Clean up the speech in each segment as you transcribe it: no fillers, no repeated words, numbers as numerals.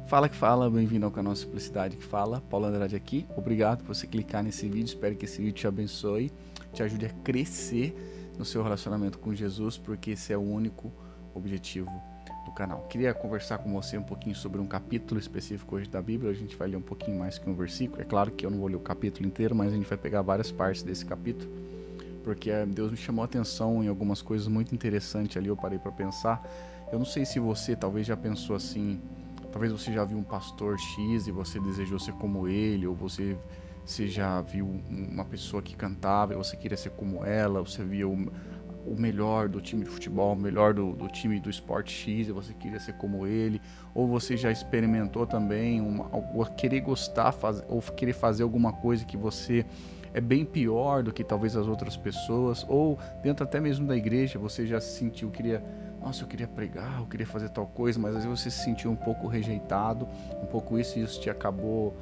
Fala que fala, bem-vindo ao canal Simplicidade que Fala, Paulo Andrade aqui, obrigado por você clicar nesse vídeo, espero que esse vídeo te abençoe, te ajude a crescer no seu relacionamento com Jesus, porque esse é o único objetivo do canal. Queria conversar com você um pouquinho sobre um capítulo específico hoje da Bíblia, a gente vai ler um pouquinho mais que um versículo, é claro que eu não vou ler o capítulo inteiro, mas a gente vai pegar várias partes desse capítulo, porque Deus me chamou a atenção em algumas coisas muito interessantes ali, eu parei para pensar. Eu não sei se você talvez já pensou assim, talvez você já viu um pastor X e você desejou ser como ele, ou você já viu uma pessoa que cantava e você queria ser como ela, você via o melhor do time de futebol, o melhor do time do esporte X e você queria ser como ele, ou você já experimentou também querer gostar ou querer fazer alguma coisa que você é bem pior do que talvez as outras pessoas, ou dentro até mesmo da igreja você já se sentiu, eu queria pregar, eu queria fazer tal coisa, mas às vezes você se sentiu um pouco rejeitado, um pouco isso, e isso te acabou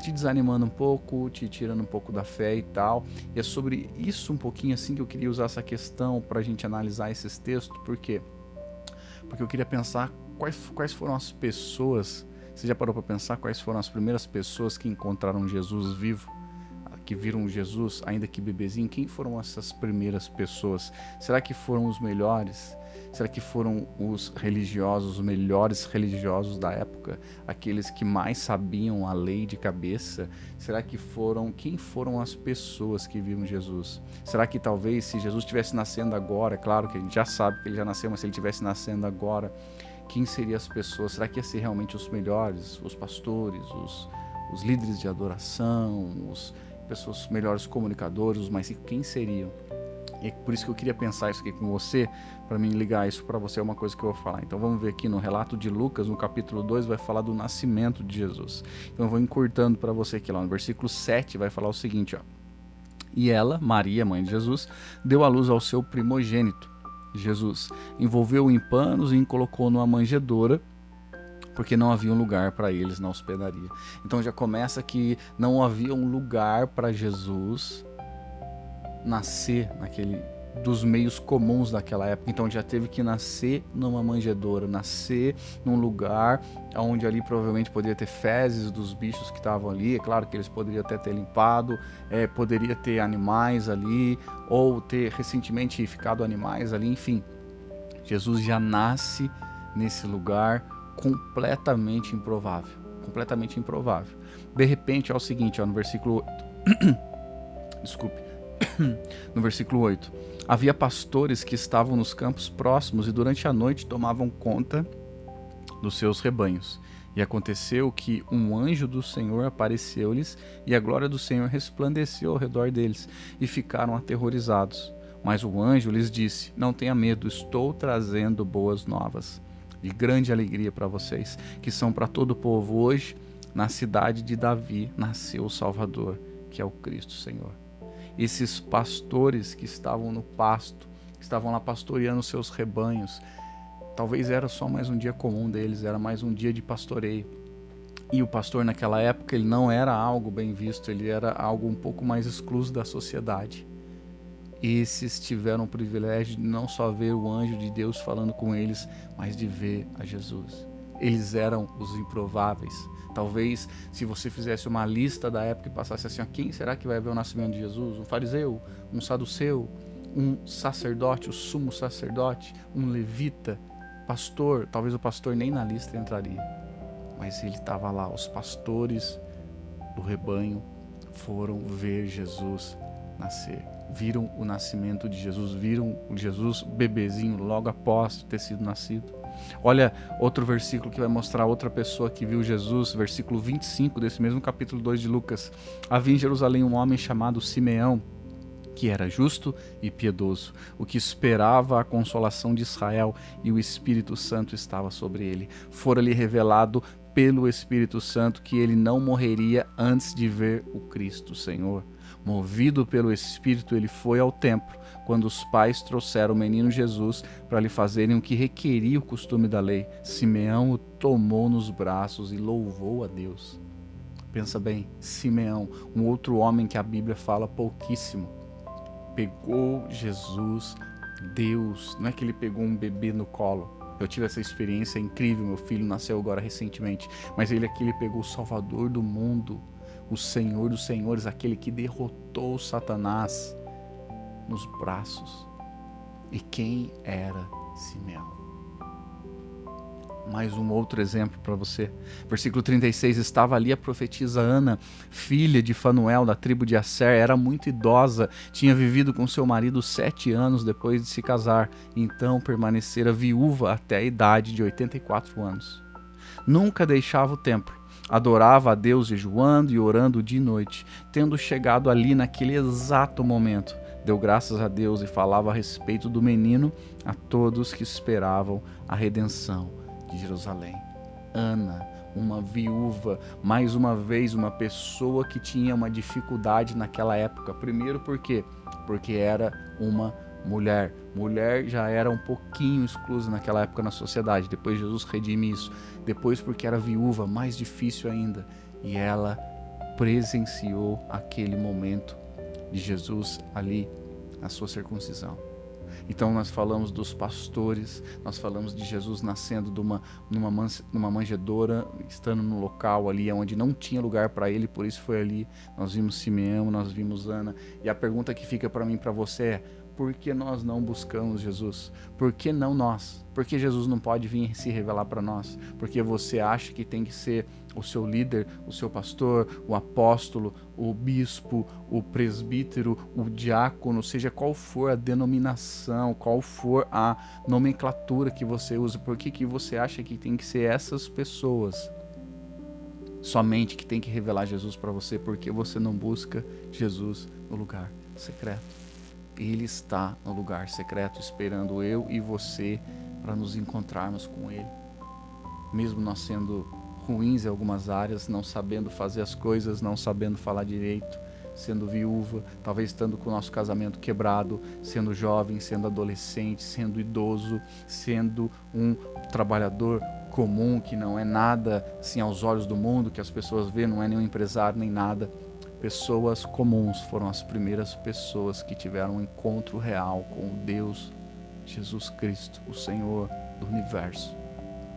te desanimando um pouco, te tirando um pouco da fé e tal. E é sobre isso um pouquinho assim que eu queria usar essa questão para a gente analisar esses textos, porque eu queria pensar quais foram as pessoas, você já parou para pensar quais foram as primeiras pessoas que encontraram Jesus vivo? Que viram Jesus, ainda que bebezinho, quem foram essas primeiras pessoas? Será que foram os melhores? Será que foram os religiosos, os melhores religiosos da época? Aqueles que mais sabiam a lei de cabeça? Será que quem foram as pessoas que viram Jesus? Será que talvez se Jesus estivesse nascendo agora, é claro que a gente já sabe que ele já nasceu, mas se ele estivesse nascendo agora, quem seriam as pessoas? Será que ia ser realmente os melhores? Os pastores, os líderes de adoração, pessoas melhores comunicadores, os mais ricos, quem seriam? E é por isso que eu queria pensar isso aqui com você, para mim ligar isso para você é uma coisa que eu vou falar. Então vamos ver aqui no relato de Lucas, no capítulo 2, vai falar do nascimento de Jesus. Então eu vou encurtando para você aqui lá no versículo 7, vai falar o seguinte, ó. E ela, Maria, mãe de Jesus, deu à luz ao seu primogênito, Jesus. Envolveu-o em panos e o colocou numa manjedoura, porque não havia um lugar para eles na hospedaria. Então já começa que não havia um lugar para Jesus nascer dos meios comuns daquela época. Então já teve que nascer numa manjedoura, nascer num lugar onde ali provavelmente poderia ter fezes dos bichos que estavam ali. É claro que eles poderiam até ter limpado, poderia ter animais ali, ou ter recentemente ficado animais ali, enfim. Jesus já nasce nesse lugar completamente improvável. Completamente improvável. De repente, é o seguinte, ó, no versículo 8. Desculpe. No versículo 8. Havia pastores que estavam nos campos próximos e durante a noite tomavam conta dos seus rebanhos. E aconteceu que um anjo do Senhor apareceu-lhes e a glória do Senhor resplandeceu ao redor deles e ficaram aterrorizados. Mas o anjo lhes disse: não tenha medo, estou trazendo boas novas de grande alegria para vocês, que são para todo o povo. Hoje, na cidade de Davi, nasceu o Salvador, que é o Cristo Senhor. Esses pastores que estavam no pasto, que estavam lá pastoreando seus rebanhos, talvez era só mais um dia comum deles, era mais um dia de pastoreio. E o pastor naquela época, ele não era algo bem visto, ele era algo um pouco mais excluso da sociedade. Esses tiveram o privilégio de não só ver o anjo de Deus falando com eles, mas de ver a Jesus. Eles eram os improváveis. Talvez se você fizesse uma lista da época e passasse assim, ó, quem será que vai ver o nascimento de Jesus? Um fariseu, um saduceu, um sacerdote, o sumo sacerdote, um levita, pastor. Talvez o pastor nem na lista entraria, mas ele estava lá. Os pastores do rebanho foram ver Jesus nascer. Viram o nascimento de Jesus, viram o Jesus bebezinho logo após ter sido nascido. Olha outro versículo que vai mostrar outra pessoa que viu Jesus, versículo 25 desse mesmo capítulo 2 de Lucas. Havia em Jerusalém um homem chamado Simeão, que era justo e piedoso, o que esperava a consolação de Israel, e o Espírito Santo estava sobre ele. Fora-lhe revelado pelo Espírito Santo que ele não morreria antes de ver o Cristo Senhor. Movido pelo Espírito, ele foi ao templo, quando os pais trouxeram o menino Jesus para lhe fazerem o que requeria o costume da lei. Simeão o tomou nos braços e louvou a Deus. Pensa bem, Simeão, um outro homem que a Bíblia fala pouquíssimo, pegou Jesus, Deus, não é que ele pegou um bebê no colo, Eu tive essa experiência incrível, meu filho nasceu agora recentemente, mas ele pegou o Salvador do mundo, o Senhor dos Senhores, aquele que derrotou Satanás nos braços. E quem era Simeão? Mais um outro exemplo para você. Versículo 36, estava ali a profetisa Ana, filha de Fanuel, da tribo de Asser, era muito idosa, tinha vivido com seu marido 7 anos depois de se casar, então permanecera viúva até a idade de 84 anos. Nunca deixava o templo, adorava a Deus jejuando e orando de noite, tendo chegado ali naquele exato momento, deu graças a Deus e falava a respeito do menino a todos que esperavam a redenção de Jerusalém. Ana, uma viúva, mais uma vez uma pessoa que tinha uma dificuldade naquela época. Primeiro por quê? Porque era uma mulher. Mulher já era um pouquinho exclusa naquela época na sociedade. Depois Jesus redime isso. Depois porque era viúva, mais difícil ainda. E ela presenciou aquele momento de Jesus ali, na sua circuncisão. Então nós falamos dos pastores, nós falamos de Jesus nascendo numa manjedoura, estando no local ali onde não tinha lugar para ele, por isso foi ali. Nós vimos Simeão, nós vimos Ana. E a pergunta que fica para mim e para você é: por que nós não buscamos Jesus? Por que não nós? Por que Jesus não pode vir se revelar para nós? Porque você acha que tem que ser o seu líder, o seu pastor, o apóstolo, o bispo, o presbítero, o diácono, seja qual for a denominação, qual for a nomenclatura que você usa, por que você acha que tem que ser essas pessoas somente que tem que revelar Jesus para você? Porque você não busca Jesus no lugar secreto. Ele está no lugar secreto esperando eu e você para nos encontrarmos com Ele. Mesmo nós sendo ruins em algumas áreas, não sabendo fazer as coisas, não sabendo falar direito, sendo viúva, talvez estando com o nosso casamento quebrado, sendo jovem, sendo adolescente, sendo idoso, sendo um trabalhador comum que não é nada assim aos olhos do mundo, que as pessoas veem, não é nenhum empresário nem nada. Pessoas comuns foram as primeiras pessoas que tiveram um encontro real com Deus, Jesus Cristo, o Senhor do universo.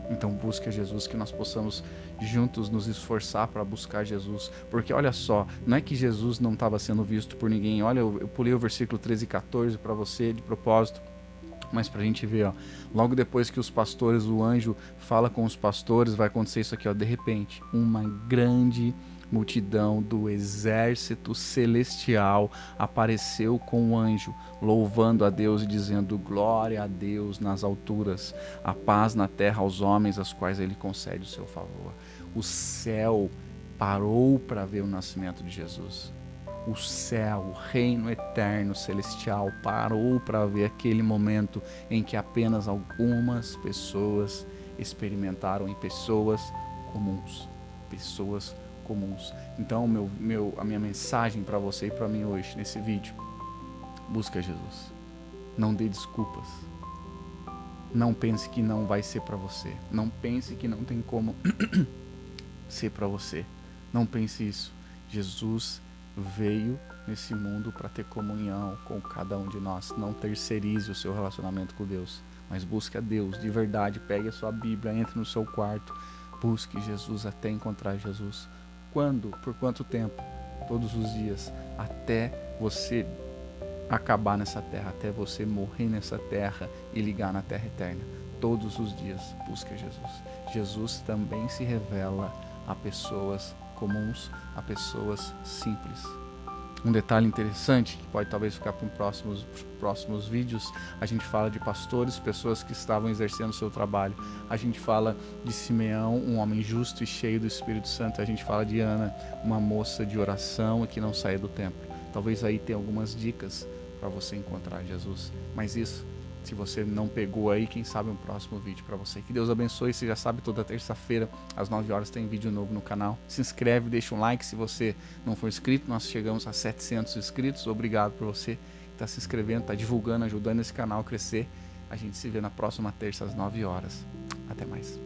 Então busque a Jesus, que nós possamos juntos nos esforçar para buscar Jesus. Porque olha só, não é que Jesus não estava sendo visto por ninguém. Olha, eu pulei o versículo 13 e 14 para você de propósito, mas para a gente ver, ó, logo depois que os pastores, o anjo fala com os pastores, vai acontecer isso aqui, ó, de repente, uma grande multidão do exército celestial apareceu com o anjo, louvando a Deus e dizendo: glória a Deus nas alturas, a paz na terra aos homens aos quais ele concede o seu favor. O céu parou para ver o nascimento de Jesus. O céu, o reino eterno celestial parou para ver aquele momento em que apenas algumas pessoas experimentaram, em pessoas comuns. Então a minha mensagem para você e para mim hoje nesse vídeo: busca Jesus. Não dê desculpas. Não pense que não vai ser para você. Não pense que não tem como ser para você. Não pense isso. Jesus veio nesse mundo para ter comunhão com cada um de nós. Não terceirize o seu relacionamento com Deus, mas busque a Deus de verdade. Pegue a sua Bíblia, entre no seu quarto, busque Jesus até encontrar Jesus. Quando? Por quanto tempo? Todos os dias, até você acabar nessa terra, até você morrer nessa terra e ligar na terra eterna. Todos os dias, busque Jesus. Jesus também se revela a pessoas comuns, a pessoas simples. Um detalhe interessante, que pode talvez ficar para os próximos vídeos, a gente fala de pastores, pessoas que estavam exercendo o seu trabalho. A gente fala de Simeão, um homem justo e cheio do Espírito Santo. A gente fala de Ana, uma moça de oração e que não saía do templo. Talvez aí tenha algumas dicas para você encontrar Jesus. Mas isso, se você não pegou aí, quem sabe um próximo vídeo para você. Que Deus abençoe. Você já sabe, toda terça-feira às 9 horas tem vídeo novo no canal. Se inscreve, deixa um like se você não for inscrito. Nós chegamos a 700 inscritos. Obrigado por você que está se inscrevendo, está divulgando, ajudando esse canal a crescer. A gente se vê na próxima terça às 9 horas. Até mais.